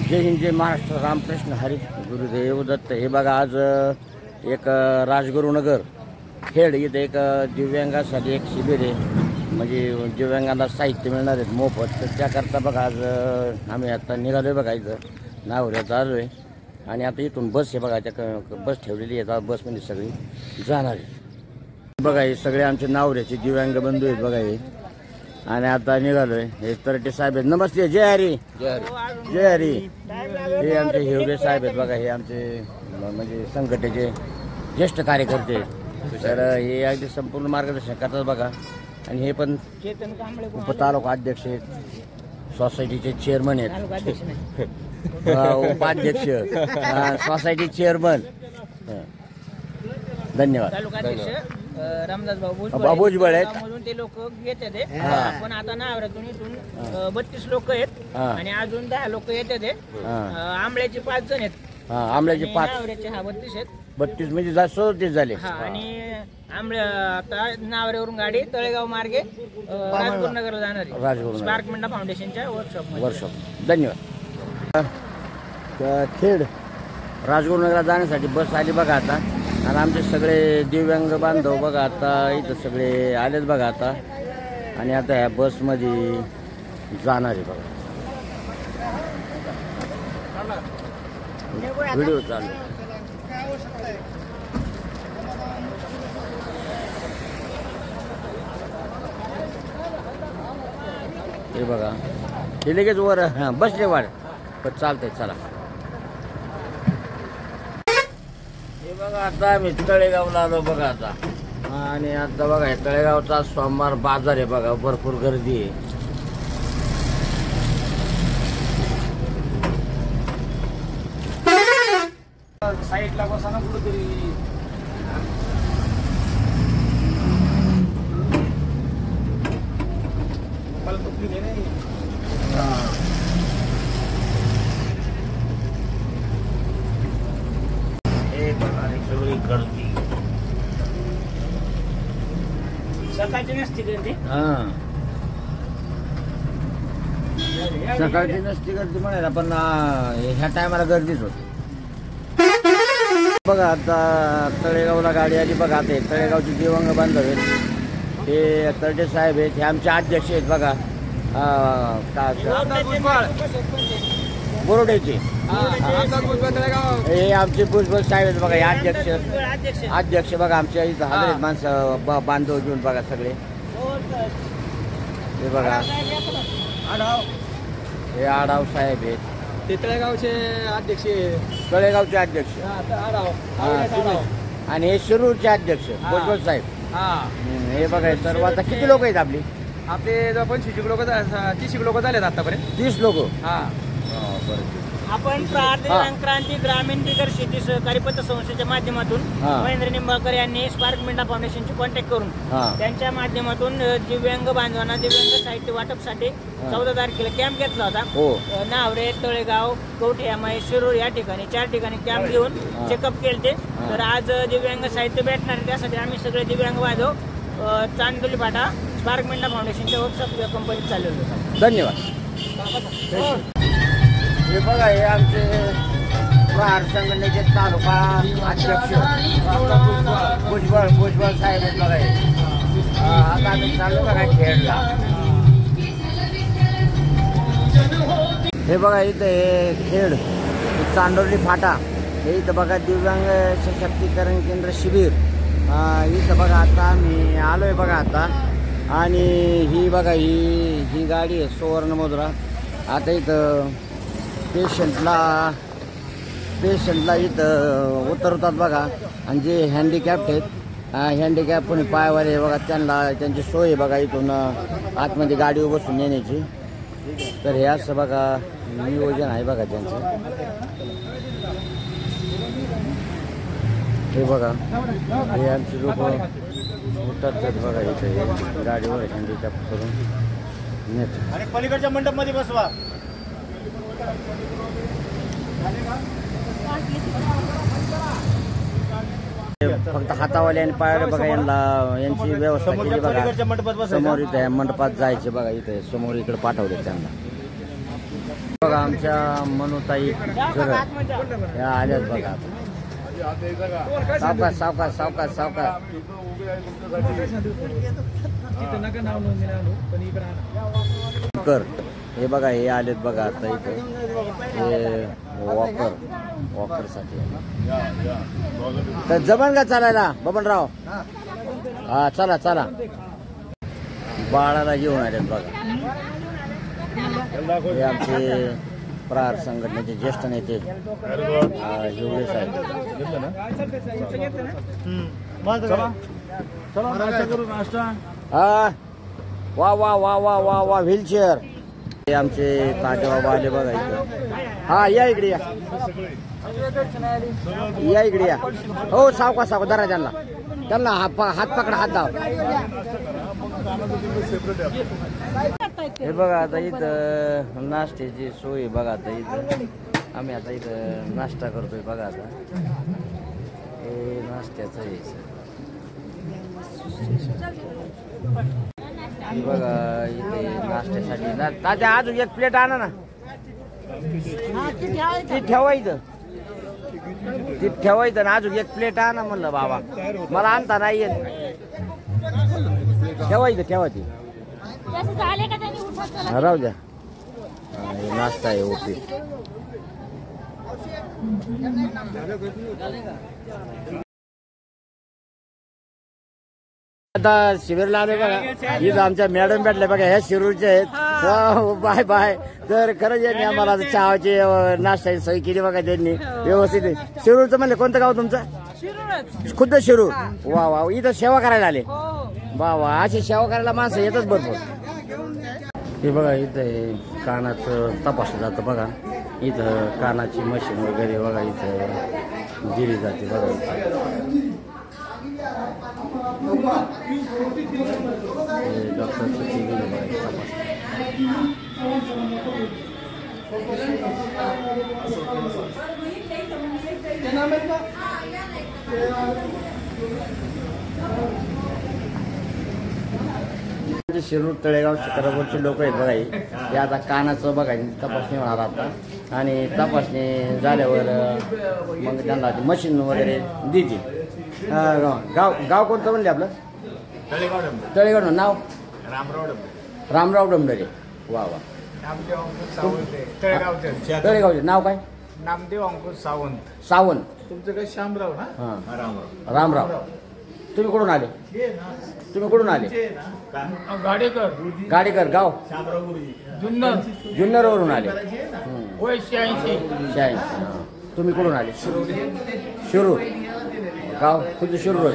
जय हिंद, जय महाराष्ट्र, रामकृष्ण हरी, गुरुदेव दत्त। हे बघा आज एक राजगुरुनगर खेड इथे एक दिव्यांगासाठी एक शिबिर आहे, म्हणजे दिव्यांगांना साहित्य मिळणार आहे मोफत। तर त्याकरता बघा आज आम्ही आता निघालोय बघा, इथं नावऱ्यात आलो आहे आणि आता इथून बस आहे बघा, त्या बस ठेवलेली आहे, बसमध्ये सगळी जाणार आहे बघा। हे सगळे आमचे नावऱ्याचे दिव्यांग बंधू आहेत बघा हे, आणि आता निघालोय। हे तरटे साहेब आहेत, नमस्ते, जय हरी, जय हरी, जय हरी। हे आमचे हिवरे साहेब आहेत बघा, हे आमचे म्हणजे संघटनेचे ज्येष्ठ कार्यकर्ते आहेत। तर हे अगदी संपूर्ण मार्गदर्शन करतात बघा। आणि हे पण उपतालुका अध्यक्ष आहेत, सोसायटीचे चेअरमन आहेत, उपाध्यक्ष, सोसायटी चेअरमन। धन्यवाद। रामदास भाऊ भुजबळ आहेत, ते लोक येतात पण आता नावऱ्यातून इथून 32 लोक आहेत आणि अजून 10 लोक येतात। आंबळ्याचे 5 जण आहेत, आंबळ्याचे 5, नावऱ्याचे 32 आहेत, 32 म्हणजे 37 झाले। आणि आंबळ्या आता नावऱ्यावरून गाडी तळेगाव मार्गे राजगुरुनगरला जाणार आहे, स्पार्क मिंडा फाउंडेशनच्या वर्कशॉप। धन्यवाद। खेड राजगुरुनगरला जाण्यासाठी बस आली बघा आता, आणि आमचे सगळे दिव्यांग बांधव बघा आता इथं सगळे आलेत बघा आता, आणि आता ह्या बसमध्ये जाणार आहे बघा। व्हिडिओ चालू हे बघा, हे लगेच वर बसले वाढ, पण चालतंय चला। हे बघा आता आम्ही तळेगावला आलो बघा आता, आणि आता बघा तळेगावचा सोमवार बाजार आहे बघा, भरपूर गर्दी आहे। साईडला बसा ना कुठेतरी। सगळी गर्दी सकाळची नसती गर्दी, सकाळची नसती गर्दी म्हणायला, पण ह्या टायमाला गर्दीच होती बघा। आता तळेगावला गाडी आली बघा, आता तळेगावचे दिव्यांग बांधव आहेत, हे तरटे साहेब आहेत, हे आमचे अध्यक्ष आहेत बघा, बोरोडेचे, हे आमचे भुजबळ साहेब आहेत बघा, हे अध्यक्ष बघा आमच्या इथं हजर माणसं बांधव घेऊन बघा सगळे। हे बघा हे आढाव साहेब आहेत, ते तळेगावचे अध्यक्ष, तळेगावचे अध्यक्ष, आणि हे शिरूरचे अध्यक्ष भुजबळ साहेब। हे बघा सर्व आता किती लोक आहेत आपले 25 लोक, 30 लोक झालेत आतापर्यंत, 30 लोक। आपण क्रांती ग्रामीण बिगर शेती सहकारी पतसंस्थेच्या माध्यमातून महेंद्र निंबाळकर यांनी स्पार्क मिंडा फाउंडेशनची कॉन्टॅक्ट करून त्यांच्या माध्यमातून दिव्यांग बांधवांना दिव्यांग साहित्य वाटपसाठी 14 तारखेला कॅम्प घेतला होता। नावरे, तळेगाव, कवठे, शिरूर या ठिकाणी 4 ठिकाणी कॅम्प घेऊन चेकअप केले। तर आज दिव्यांग साहित्य भेटणार आहे, त्यासाठी आम्ही सगळे दिव्यांग बांधव चांदोली फाटा स्पार्क मिंडा फाउंडेशनच्या वर्कशॉप कंपनीत चालू होतो। धन्यवाद। हे बघा हे आमचे प्रहार संघटनेचे तालुका अध्यक्ष भुजबळ साहेब आहेत बघा। आता आम्ही चालू बघा खेळला। हे बघा इथं हे खेड चांदोली फाटा, हे इथं बघा दिव्यांग सशक्तीकरण केंद्र शिबिर, इथं बघा आता आम्ही आलोय बघा आता। आणि ही बघा ही गाडी आहे सुवर्ण मुद्रा। आता इथं पेशंटला इथं उतरवतात बघा, आणि जे हँडिकॅप्ट आहेत, हँडिकॅप कोणी पायवाले बघा, त्यांची सोय आहे बघा इथून आतमध्ये गाडीवर बसून येण्याची। तर हे असं बघा नियोजन आहे बघा त्यांचं। हे बघा हे आमचे लोक उतरतात बघा इथे गाडीवर हँडिकॅप करून नेतात। आणि पलीकडच्या मंडपमध्ये बसवा। फक्त हातावाले आणि पायाला बघा यांची व्यवस्था केली बघा। समोर इथे मंडपात जायचे बघा, इथे समोर इकडे पाठवले त्यांना। बघा आमच्या मनुताई या आल्यात बघा आता. सावकाश सावकाश सावकाश सावकाश. कर हे बघा हे आलेत बघा आता इथे हे वॉकर साठी. तर जमन का चालायला बबनराव? हा चला चला. बाळाला घेऊन आलेत बघा. हे आमचे प्रहार संघटनेचे ज्येष्ठ नेते हिवळे साहेब. हा वा वा वा वा वा वा व्हीलचेअर. हे आमचे ताटेबाबा आले बघा इकडे. हा या इकडे या या इकडे या. हो सावकाश सावकाश धरा त्यांना त्यांना हात पकडा हात दाव. हे बघा आता इथं नाश्त्याची सोय बघा. आता इथं आम्ही आता इथं नाश्ता करतोय बघा. आता हे नाश्त्याचं आहे बघा इथे नाश्त्यासाठी. तात्या अजून एक प्लेट आणा ना. ती ठेवायचं ती ठेवायचं ना. अजून एक प्लेट आणा म्हणलं बाबा. मला आणता नाही येत. ठेवायचं ठेवा ती. राहू द्या. नाश्ता आहे ओके. आता शिबिरला आले बघा. इथं आमच्या मॅडम भेटल्या बघा. ह्या शिरूरच्या आहेत. Bye bye. तर खरंच यांनी आम्हाला चहाची नाश्त्याची सोय केली बघा त्यांनी व्यवस्थित. शिरूरचं म्हणलं कोणतं गाव तुमचं? खुद्द शिरूर. वा वा. इथं सेवा करायला आले वा वा. अशी सेवा करायला माणसं येतच भरपूर. हे बघा इथं कानाचं तपासलं जातं बघा. इथं कानाची मशीन वगैरे बघा इथं दिली जाते बघा. डॉक्टरचं टी व्ही बघा तपास. शिरूर तळेगाव शिखरावरचे लोक आहेत बघा. हे आता कानाचं बघा तपासणी होणार आता. आणि तपासणी झाल्यावर मग त्यांना मशीन वगैरे देतील. गाव कोणतं म्हणले आपलं? तळेगाव. नाव? रामराव डमडरे. वा वा. तळेगावचे नाव काय? नामदेव अंकुश सावंत. सावंत. तुमचं काय? शामराव ना? हां रामराव. तुम्ही कुठून आले? तुम्ही कुठून आले? गाडेकर. गाडेकर. गाव? जुन्नर. जुन्नरवरून आले. वय 86. 86. तुम्ही कुठून आले? शिरूर. गाव खुद्द शिरूर.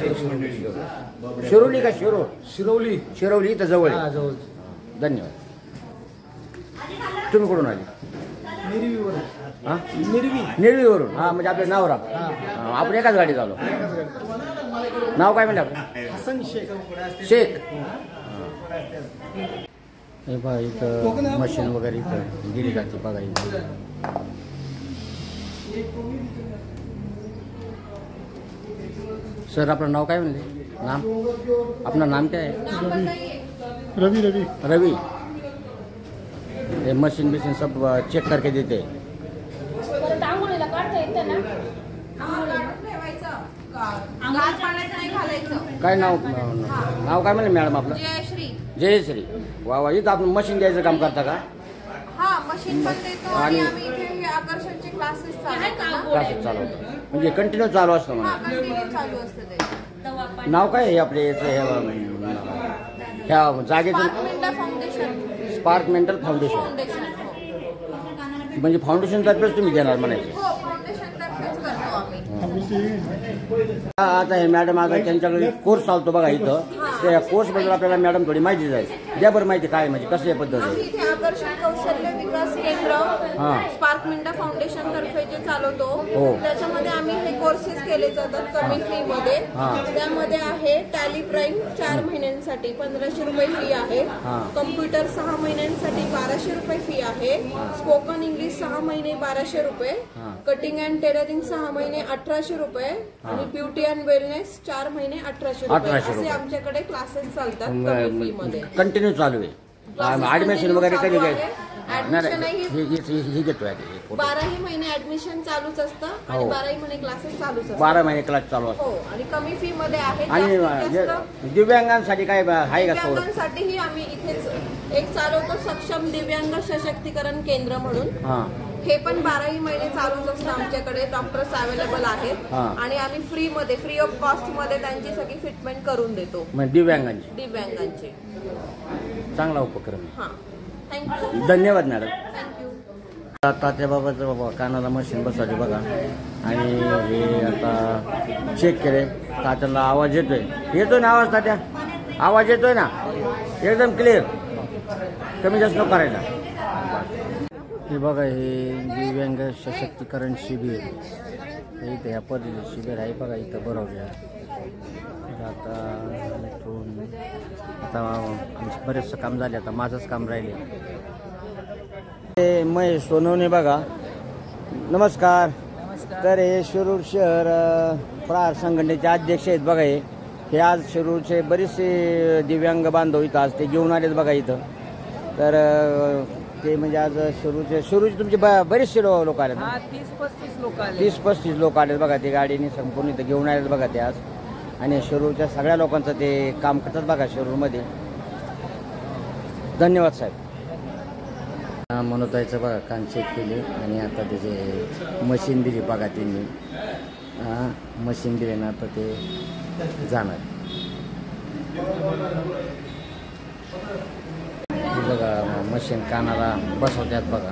शिरोली का शिरूर? शिरवली. शिरवली इथं जवळ. धन्यवाद. तुम्ही कुठून आले? हां निर्वीवरून. हां म्हणजे आपलं नाव राम. आपण एकाच गाडीत आलो. नाव काय म्हणलं आपलं? हसन शेख. शेख. हे बघा इथं मशीन वगैरे इथं दिली जाते बघा इथं. सर आपलं नाव काय म्हणले? नाम आपलं नाम काय आहे? रवि. रवि. रवि. ये मशीन बिशीन सब चेक करके देते. काय नाव काय म्हणले मॅडम आपलं? जयश्री. वा वा. इथं आपण मशीन द्यायचं काम करता का? हा मशीन पण देतो आणि आम्ही इथे आकर्षणचे क्लासेस चालवतो. म्हणजे कंटिन्यू चालू असतं म्हणा. कंटिन्यू चालू असतं ते. नाव काय आहे आपले याचं ह्या जागेचं? Spark mental foundation. म्हणजे फाउंडेशन तर्फेच तुम्ही देणार म्हणायचं? आता हे मॅडम आता त्यांच्याकडे कोर्स चालतो बघा इथं. त्या कोर्स बद्दल आपल्याला मॅडम थोडी माहिती जाईल. द्या बरं माहिती काय म्हणजे कसं पद्धत आहे? इथे आकर्षण कौशल्य विकास केंद्र स्पार्क मिंडा फाउंडेशन तर्फे जे चालवतो त्याच्यामध्ये आम्ही हे कोर्सेस केले जातात कमी फी मध्ये. त्यामध्ये आहे टॅली प्राईम 4 महिन्यांसाठी 1500 रुपये फी आहे. कम्प्युटर 6 महिन्यांसाठी 1200 रुपये फी आहे. स्पोकन इंग्लिश 6 महिने 1200 रुपये. कटिंग अँड टेलरिंग 6 महिने 1800 रुपये. आणि ब्युटी अँड वेलनेस 4 महिने 1800 रुपये. असे आमच्याकडे क्लासेस चालतात कमी फी मध्ये. कंटिन्यू चालू आहे. ऍडमिशन वगैरे कधी काय? ही घेतोय 12ही महिने ऍडमिशन चालूच असतं आणि 12ही महिने क्लासेस चालूच असतात. 12 महिने क्लास चालू असतो. हो आणि कमी फी मध्ये आहे. आणि दिव्यांगांसाठी काय आहे का? दिव्यांगांसाठीही आम्ही इथेच एक चालवतो सक्षम दिव्यांग सशक्तीकरण केंद्र म्हणून. हे पण 12ही महिने चालूच असतं आमच्याकडे. डॉक्टर्स अवेलेबल आहेत आणि आम्ही फ्री ऑफ कॉस्ट मध्ये त्यांची सगळी ट्रीटमेंट करून देतो दिव्यांगांची. चांगला उपक्रम. हा थँक्यू. धन्यवाद मॅडम. थँक्यू. तात्या बाबाचं बाबा कानाला मशीन बसवायचे बघा आणि हे आता चेक केले. तात्याला आवाज येतोय ना? आवाज तात्या आवाज येतोय ना? एकदम क्लिअर. कमी जास्त नको करायला. हे बघा हे दिव्यांग सशक्तीकरण शिबिर इथं या पद्धतीचं शिबिर आहे बघा इथं बरोबर. आता आमचं बरेचसं काम झाले. आता माझंच काम राहिले. ते महेश सोनवणे बघा. नमस्कार. तर हे शिरूर शहर प्रहार संघटनेचे अध्यक्ष आहेत बघा. हे आज शिरूरचे बरेचसे दिव्यांग बांधव इथं आज ते घेऊन आलेत बघा इथं. तर ते म्हणजे आज शिरूरचे तुमचे बरेचसे लोक आले. 30-35 लोक आलेत बघा. ते गाडीने संपूर्ण इथं घेऊन आलेत बघा ते आज. आणि शिरूरच्या सगळ्या लोकांचं ते काम करतात बघा शिरूरमध्ये. धन्यवाद साहेब. मनोताईचं बघा कान चेक केले आणि आता त्याचे मशीन दिली बघा त्यांनी. मशीन दिले ना आता ते जाणार बघा. मशीन कानाला बसवतात बघा.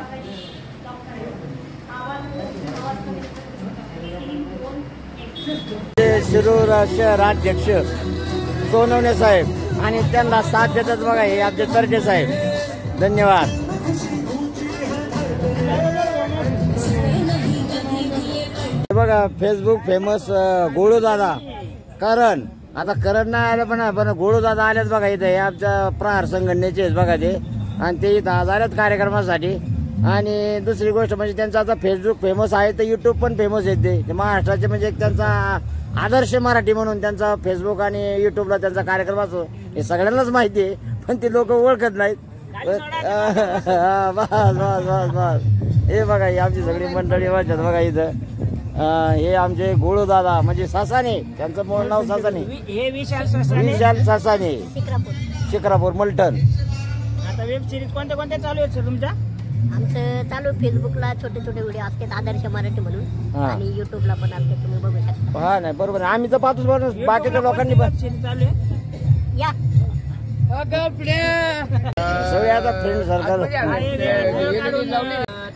शिरूर शहराध्यक्ष सोनवणे साहेब आणि त्यांना साथ देतात बघा हे आमचे तरजे साहेब. धन्यवाद. बघा फेसबुक फेमस गोळू दादा करण. आता करण नाही आलं पण गोळू दादा आलेच बघा इथे. हे आमच्या प्रहार संघटनेचे बघा ते. आणि ते इथं आज आलेत कार्यक्रमासाठी. आणि दुसरी गोष्ट म्हणजे त्यांचा आता फेसबुक फेमस आहे तर युट्यूब पण फेमस आहे. ते महाराष्ट्राचे म्हणजे एक त्यांचा आदर्श मराठी म्हणून त्यांचा फेसबुक आणि युट्यूबला त्यांचा कार्यक्रम असतो. हे सगळ्यांनाच माहिती आहे पण ते लोक ओळखत नाहीत. बस हे बघा ही आमची सगळी मंडळी वाचत बघा इथं. हे आमचे गोळू दादा म्हणजे सासाने. त्यांचं मूळ नाव सासाने. विशाल सासाने शिक्रापूर मलटण. आता वेब सिरीज कोणत्या चालू आहेत सर तुमच्या? आमचं चालू फेसबुकला छोटे छोटे असतात आदर्श मराठी म्हणून आणि युट्यूबला पण असते. तुम्ही बघू शकता. हा नाही बरोबर. आम्ही तर पाहतोच बरोबर. बाकीच्या लोकांनी पण चालू आहे. या सगळे आता फ्रेंड सर्कल.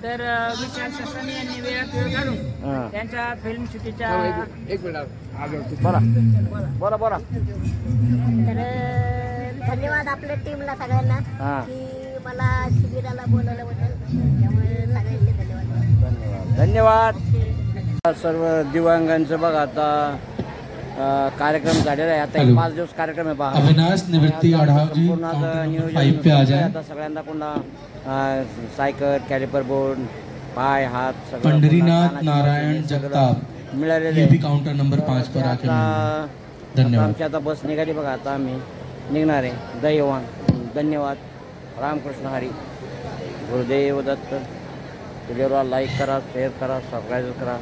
तर विशाल ससानी यांनी वेळ काढून त्यांच्या फिल्म शूटिंगच्या बोला. तर धन्यवाद आपल्या टीमला सगळ्यांना की मला शिबिराला बोलवल्याबद्दल. त्यामुळे सगळ्यांचे धन्यवाद. धन्यवाद. सर्व दिव्यांगांचं बघा आता कार्यक्रम झालेला आहे. आता 5 दिवस कार्यक्रम आहे पहा. अविनाश निवृत्ती आढावजी नियोजन आता सगळ्यांना पुन्हा सायकल कॅलिपर बोर्ड पाय हात सगळं पंढरीनाथ नारायण जगताप मिळालेले. काउंटर नंबर 5 पर आके धन्यवाद. आमची आता बस निघाली बघा. आता आम्ही निघणार आहे दैवान. धन्यवाद. रामकृष्ण हरी. गुरुदेव दत्त. व्हिडिओला लाईक करा, शेअर करा, सबस्क्राईब करा.